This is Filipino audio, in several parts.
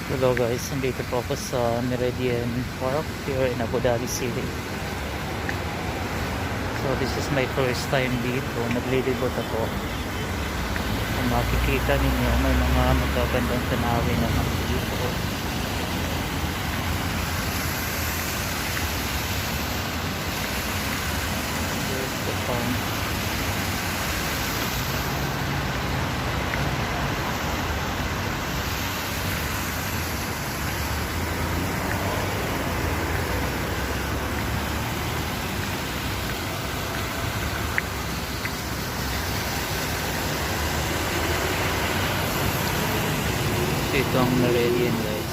Hello guys, nandito po ako sa Meridian Park here in Abu Dhabi City. So this is my first time dito. Naglilibot ako. Kung makikita ninyo, may mga magagandang tanawin naman dito. There's the farm. Ito ang Meridian guys.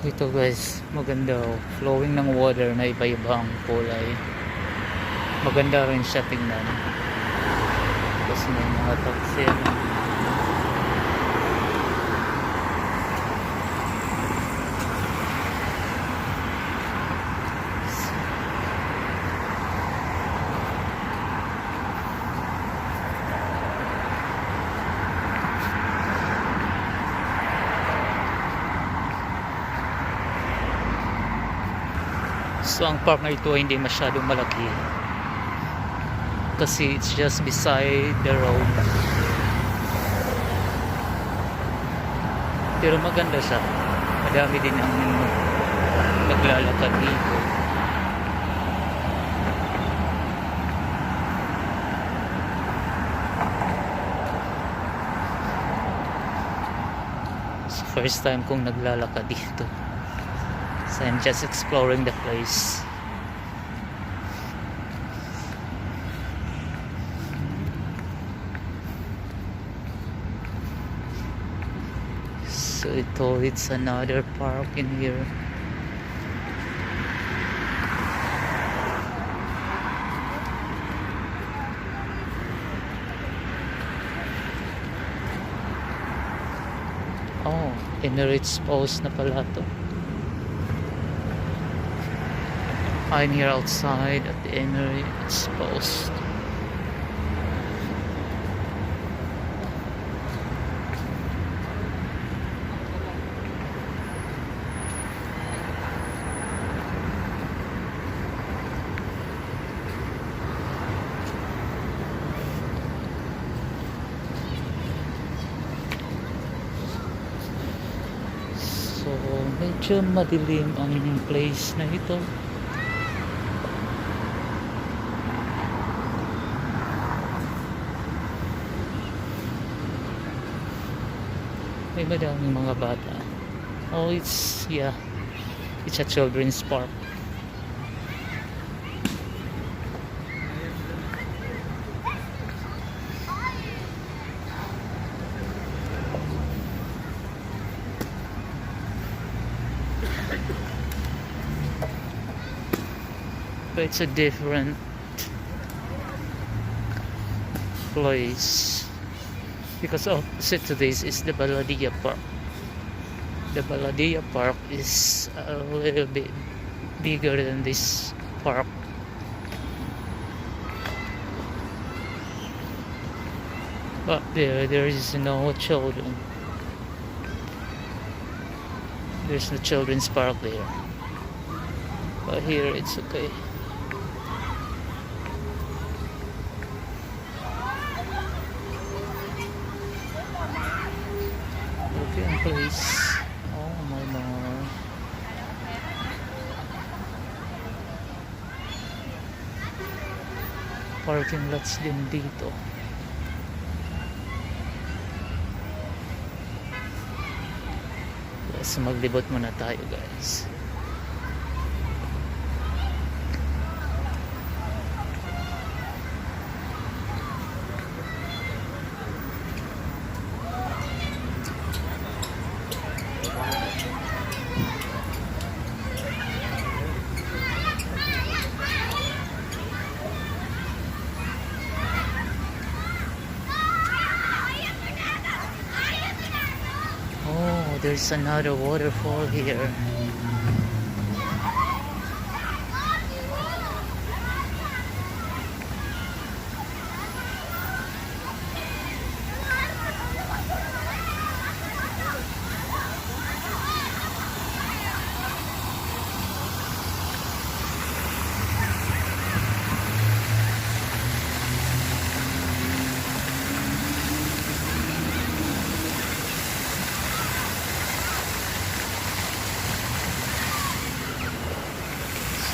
Ito guys, maganda oh. Flowing ng water na iba-ibang kulay. Maganda rin siya tingnan. Tapos may mga taksil. So ang park na ito ay hindi masyadong malaki kasi it's just beside the road, pero maganda siya. Madami din ang naglalakad dito. So first time kong naglalakad dito. So I'm just exploring the place. So it's another park in here. Oh, Emirates Post na pala to. I'm here outside at the Emirates Post. So medyo madilim ang place na ito. May madaming mga bata. Oh, it's a children's park. but it's a different place because opposite to this is the Baladia Park. The Baladia Park is a little bit bigger than this park. But there is no children. There's no children's park there. But here it's okay. Okay ang place. Oh my god. Parking lots din dito. So maglibot muna tayo guys. There's another waterfall here.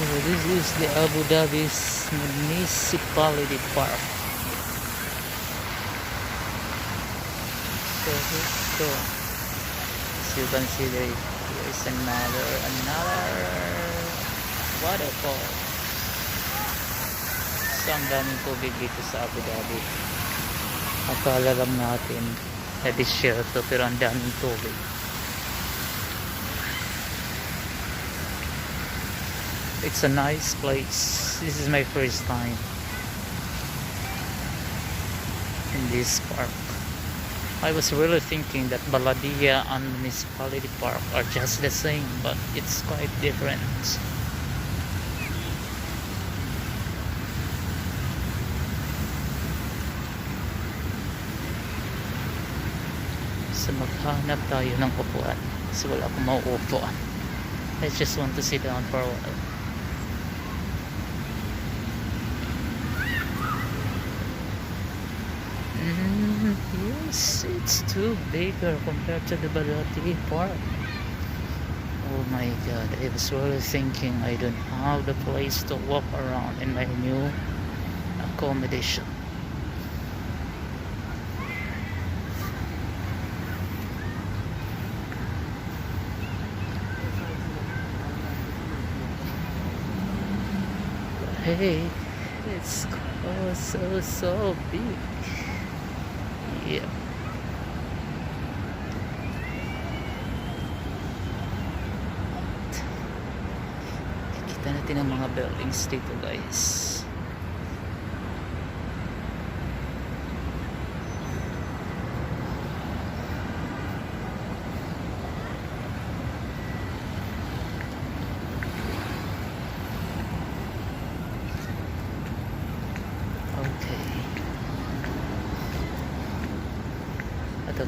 So this is the Abu Dhabi's Municipality Park. So as you can see there is another waterfall. So ang daming tubig dito sa Abu Dhabi. Akala lang natin na disyerto pero ang daming tubig. It's a nice place. This is my first time in this park. I was really thinking that Baladia and Municipality Park are just the same, but it's quite different. So maghanap tayo ng upuan. So wala akong mauupuan. I just want to sit down for a while. Yes, it's too bigger compared to the Baladia Park. Oh my god, I was really thinking I don't have the place to walk around in my new accommodation. Hey, it's so big. Yeah. Kita natin ang mga buildings dito guys.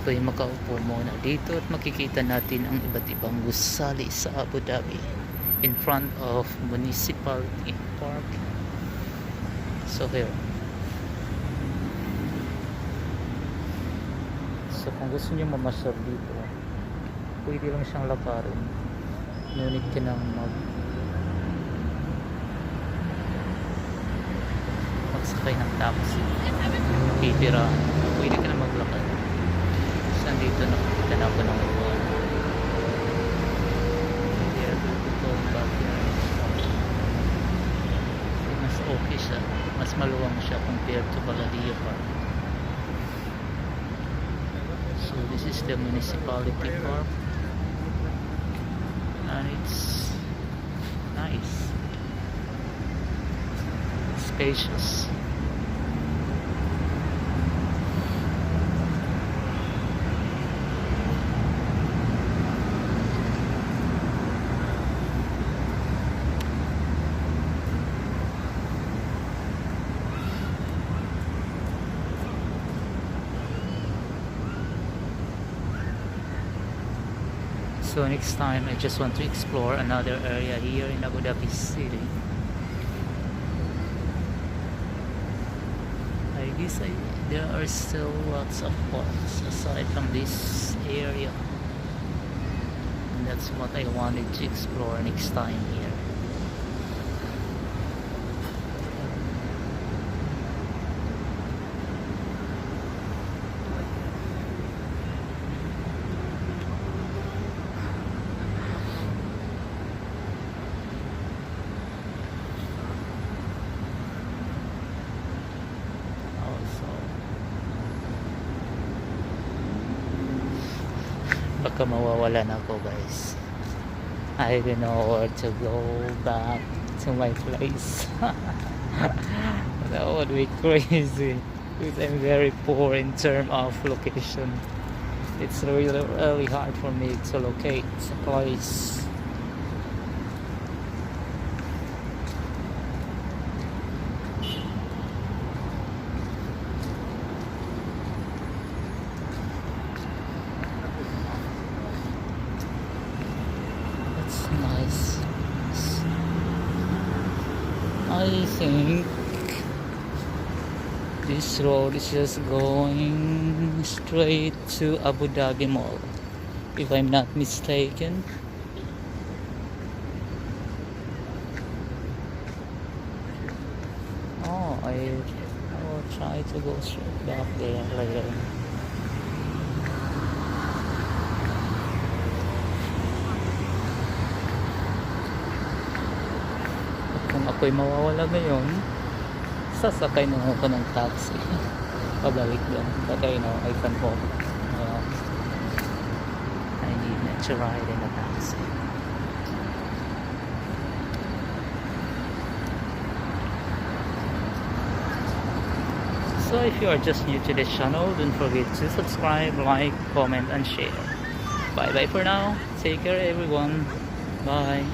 Ako'y makaupo muna dito at makikita natin ang iba't ibang gusali sa Abu Dhabi in front of Municipality Park. So here. So kung gusto niyo mamasyal dito, pwede lang siyang lakarin. Ngunit ka nang magsakay ng taxi. Pipira, pwede ka na maglakad. Dito nakita na ako ng upuan. Here, ito ang backyard. Mas okay siya. Mas maluwang siya compared to Baladia Park. So this is the Municipality Park. And it's nice. spacious. So next time I just want to explore another area here in Abu Dhabi City. I guess there are still lots of parks aside from this area. And that's what I wanted to explore next time here. Baka mawawalan ako, guys. I don't know where to go back to my place. That would be crazy because I'm very poor in terms of location. It's really hard for me to locate a place. Nice. I think this road is just going straight to Abu Dhabi Mall, if I'm not mistaken. Oh, I will try to go straight back there later. Kung ako'y mawawala ngayon, sasakay na ako ng taxi pabalik doon. But I know I can walk. I need not to ride in a taxi. So if you are just new to this channel, don't forget to subscribe, like, comment and share. Bye bye for now. Take care everyone. Bye.